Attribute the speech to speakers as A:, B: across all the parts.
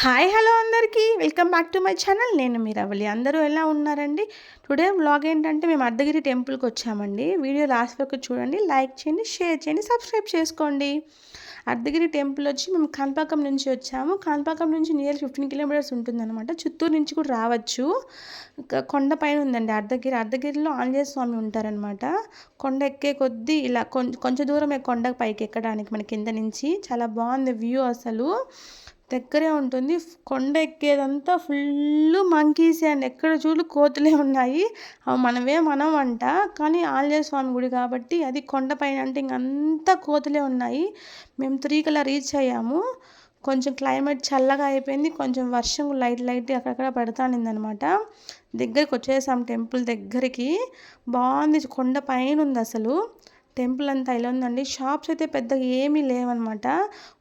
A: Hi hello అందరికీ welcome back to my channel. నేను మీ రవలి. అందరూ ఎలా ఉన్నారండి? టుడే వ్లాగ్ ఏంటంటే మేము అర్ధగిరి టెంపుల్కి వచ్చామండి. వీడియో లాస్ట్ వరకు చూడండి, లైక్ చేయండి, షేర్ చేయండి, సబ్స్క్రైబ్ చేసుకోండి. అర్ధగిరి టెంపుల్ వచ్చి మేము కాణిపాకం నుంచి వచ్చాము. కాణిపాకం నుంచి నియర్ 15 కిలోమీటర్స్ ఉంటుందన్నమాట. చిత్తూరు నుంచి కూడా రావచ్చు. కొండ పైన ఉందండి అర్ధగిరి. అర్ధగిరిలో ఆంజనేయ స్వామి ఉంటారనమాట. కొండ ఎక్కే కొద్దీ ఇలా కొంచెం దూరమే కొండ పైకి ఎక్కడానికి మన కింద నుంచి. చాలా బాగుంది వ్యూ, అసలు దగ్గరే ఉంటుంది. కొండ ఎక్కేదంతా ఫుల్ మంకీసే అండి. ఎక్కడ చూడు కోతులే ఉన్నాయి. అవి మనం అంట, కానీ ఆంజనేయ స్వామి గుడి కాబట్టి అది కొండపైన అంటే ఇంకంతా కోతులే ఉన్నాయి. మేము 3 కల్లా రీచ్ అయ్యాము. కొంచెం క్లైమేట్ చల్లగా అయిపోయింది. కొంచెం వర్షం లైట్ అక్కడక్కడ పడుతుంది అనమాట. దగ్గరికి వచ్చేసాం టెంపుల్ దగ్గరికి. బాగుంది, కొండ పైన ఉంది అసలు. టెంపుల్ అంతా ఇలా ఉందండి. షాప్స్ అయితే పెద్దగా ఏమీ లేవన్నమాట.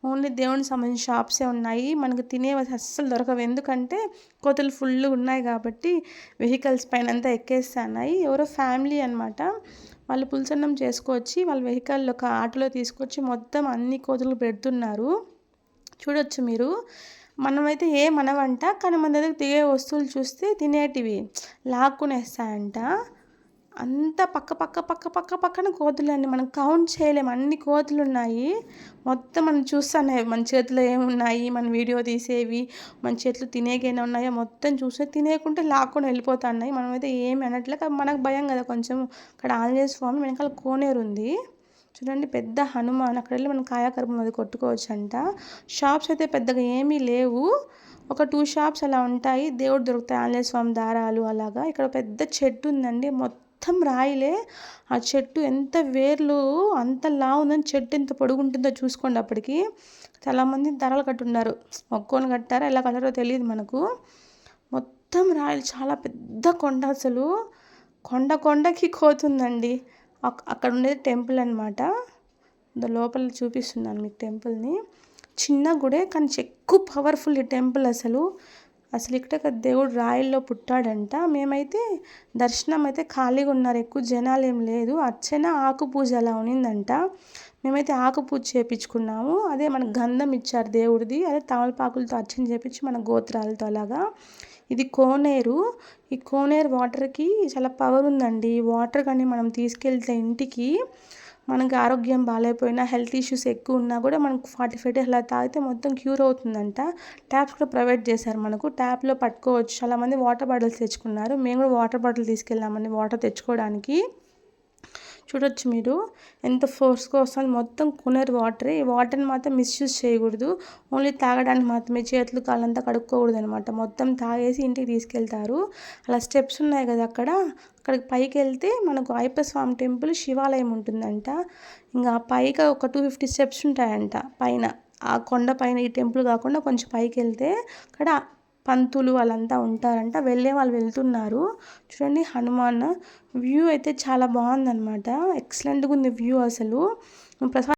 A: ఓన్లీ దేవునికి సంబంధించిన షాప్సే ఉన్నాయి. మనకు తినేవి అస్సలు దొరకవు, ఎందుకంటే కోతులు ఫుల్గా ఉన్నాయి కాబట్టి. వెహికల్స్ పైన అంతా ఎక్కేస్తున్నాయి. ఎవరో ఫ్యామిలీ అనమాట, వాళ్ళు పులుసన్నం చేసుకొచ్చి వాళ్ళ వెహికల్లో ఒక ఆటోలో తీసుకొచ్చి మొత్తం అన్ని కోతులు పెడుతున్నారు. చూడొచ్చు మీరు. మనమైతే ఏమనవంట, కానీ మన దగ్గర దిగే వస్తువులు చూస్తే తినేటివి లాక్కునేస్తాయంట. అంతా పక్కన కోతులు అండి. మనం కౌంట్ చేయలేము, అన్ని కోతులు ఉన్నాయి. మొత్తం మనం చూస్తున్నాయి, మన చేతిలో ఏమున్నాయి, మన వీడియో తీసేవి, మన చేతిలో తినేకైనా ఉన్నాయో మొత్తం చూస్తే తినేయకుంటే లాక్కొని వెళ్ళిపోతున్నాయి. మనమైతే ఏమి అనట్లేదు. మనకు భయం కదా కొంచెం. అక్కడ ఆంజనేయ స్వామి వెనకాల కోనేరు ఉంది చూడండి, పెద్ద హనుమాన్. అక్కడ వెళ్ళి మనం కాయకర్మం అది కొట్టుకోవచ్చు అంట. షాప్స్ అయితే పెద్దగా ఏమీ లేవు. ఒక 2 షాప్స్ అలా ఉంటాయి. దేవుడు దొరుకుతాయి, ఆంజనేయ స్వామి దారాలు అలాగా. ఇక్కడ పెద్ద చెట్టు ఉందండి, మొత్తం రాయిలే. ఆ చెట్టు ఎంత వేర్లు అంత లావు ఉందని, చెట్టు ఎంత పొడుగుంటుందో చూసుకోండి. అప్పటికి చాలామంది ధరలు కట్టున్నారు, మొక్కొని కట్టారో ఎలా కట్టారో తెలియదు మనకు. మొత్తం రాయలు, చాలా పెద్ద కొండ అసలు. కొండకి కోతుందండి. అక్కడ ఉండేది టెంపుల్ అనమాట. లోపల చూపిస్తున్నాను మీకు టెంపుల్ని. చిన్న గుడే, కానీ ఎక్కువ పవర్ఫుల్ ఈ టెంపుల్ అసలు. ఇక్కడ దేవుడు రాయిల్లో పుట్టాడంట. మేమైతే దర్శనం అయితే ఖాళీగా ఉన్నారు, ఎక్కువ జనాలు ఏం లేదు. అర్చన ఆకు పూజ అలా ఉన్నిందంట. మేమైతే ఆకు పూజ చేయించుకున్నాము. అదే మనకు గంధం ఇచ్చారు దేవుడిది, అదే తమలపాకులతో అర్చన చేయించి మన గోత్రాలతో అలాగా. ఇది కోనేరు. ఈ కోనేరు వాటర్కి చాలా పవర్ ఉందండి. ఈ వాటర్ కానీ మనం తీసుకెళ్తే ఇంటికి, మనకి ఆరోగ్యం బాగాలేకపోయినా, హెల్త్ ఇష్యూస్ ఎక్కువ ఉన్నా కూడా మనకు 45 డేస్ అలా తాగితే మొత్తం క్యూర్ అవుతుందంట. ట్యాప్స్ కూడా ప్రొవైడ్ చేశారు మనకు, ట్యాప్లో పట్టుకోవచ్చు. చాలామంది వాటర్ బాటిల్స్ తెచ్చుకున్నారు. మేము కూడా వాటర్ బాటిల్ తీసుకెళ్ళామండి వాటర్ తెచ్చుకోవడానికి. చూడొచ్చు మీరు, ఎంత ఫోర్స్గా వస్తుంది. మొత్తం కోనేరు వాటరే. ఈ వాటర్ని మాత్రం మిస్యూజ్ చేయకూడదు, ఓన్లీ తాగడానికి మాత్రమే. చేతులు కాళ్ళంతా కడుక్కోకూడదు అనమాట. మొత్తం తాగేసి ఇంటికి తీసుకెళ్తారు. అలా స్టెప్స్ ఉన్నాయి కదా అక్కడికి పైకి వెళ్తే మనకు అయ్యప్ప స్వామి టెంపుల్, శివాలయం ఉంటుందంట. ఇంకా పైకి ఒక 250 స్టెప్స్ ఉంటాయంట పైన. ఆ కొండ పైన ఈ టెంపుల్ కాకుండా కొంచెం పైకి వెళ్తే అక్కడ పంతులు వాళ్ళంతా ఉంటారంట. వెళ్ళే వాళ్ళు వెళ్తున్నారు. చూడండి హనుమాన్. వ్యూ అయితే చాలా బాగుందన్నమాట. ఎక్సలెంట్గా ఉంది వ్యూ అసలు. ప్రసాద్